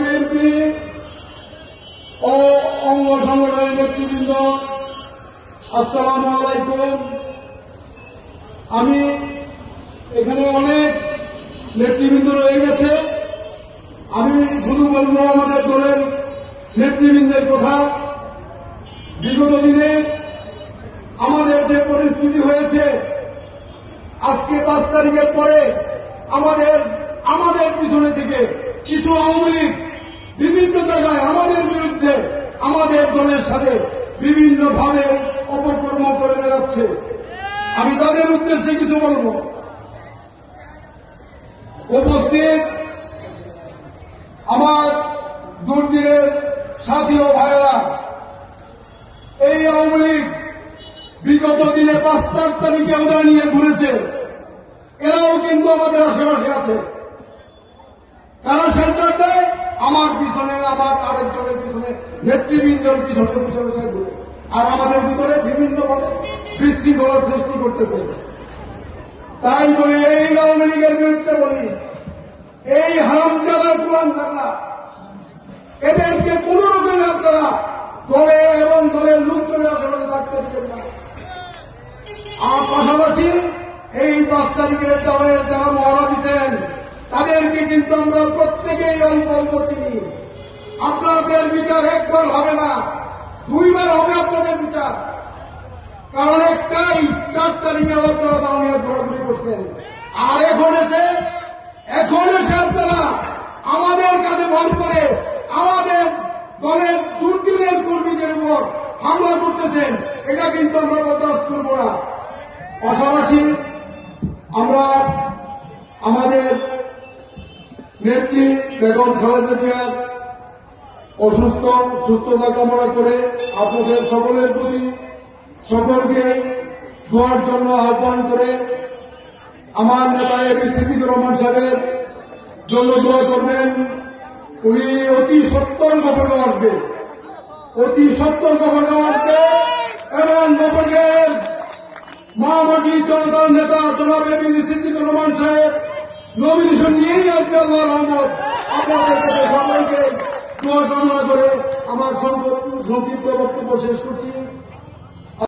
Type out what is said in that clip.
BNP ও অঙ্গ সংগঠনের নেতৃবৃন্দ, আসসালামু আলাইকুম। আমি এখানে অনেক নেতৃবৃন্দ রয়ে গেছে, আমি শুধু বলবো আমাদের দলের নেতৃবৃন্দের কথা। বিগত দিনে আমাদের যে পরিস্থিতি হয়েছে, আজকে 5 তারিখের পরে আমাদের পিছনে থেকে কিছু আওয়ামী লীগ বিভিন্ন জায়গায় আমাদের বিরুদ্ধে আমাদের দলের সাথে বিভিন্নভাবে অপকর্ম করে বেড়াচ্ছে। আমি তাদের উদ্দেশ্যে কিছু বলব। উপস্থিত আমার দুর্দিনের সাথী ও ভাইয়েরা, এই আওয়ামী লীগ বিগত দিনে 5 তারিখে উদয় নিয়ে ঘুরেছে, এরাও কিন্তু আমাদের আশেপাশে আছে। কারা সেন্টার দেয়? আমার পিছনে, আমার আরেকজনের পিছনে, নেতৃবৃন্দের পিছনে বসে বসে ঘুরে, আর আমাদের ভিতরে বিভিন্নভাবে বিশৃঙ্খলার সৃষ্টি করতেছে। তাই বলে এই আওয়ামী লীগের বিরুদ্ধে বলি, এই হারামজাদা কুলাঙ্গাররা, এদেরকে কোন রকমে আপনারা দলে এবং দলের লোকজনের আশেপাশে থাকতে দিবেন না। আর পাশাপাশি এই 5 তারিখের যারা মহড়া দিচ্ছেন, তাদেরকে কিন্তু আমরা প্রত্যেকেই অল্প অল্প চিনি। আপনাদের বিচার একবার হবে না, 2 বার হবে আপনাদের বিচার। কারণ একটাই, 4 তারিখে আপনারা তারা নিয়ে ঘোরাঘুরি করছেন, আর এখন এসে আপনারা আমাদের কাছে ভর করে আমাদের দলের দুর্দিনের কর্মীদের উপর হামলা করতেছেন। এটা কিন্তু আমরা বরদাস্ত করব না। পাশাপাশি আমরা আমাদের নেত্রী বেগম খালেদা জিয়ার সুস্থতা কামনা করে আপনাদের সকলের প্রতি সকলকে দোয়ার জন্য আহ্বান করে, আমার নেতা এবি সিদ্দিকুর রহমান সাহেবের জন্য দোয়া করবেন। উনি অতি সত্তর গোপনে আসবে, এবং গোপনের মহামাটি জনতার নেতা জনাব এবি সিদ্দিকুর রহমান সাহেব নমিনেশন নিয়েই আসবে। আল্লাহর রহমত। আপনাদের কাছে সবাইকে দোয়া কামনা করে আমার সংক্ষিপ্ত বক্তব্য শেষ করছি।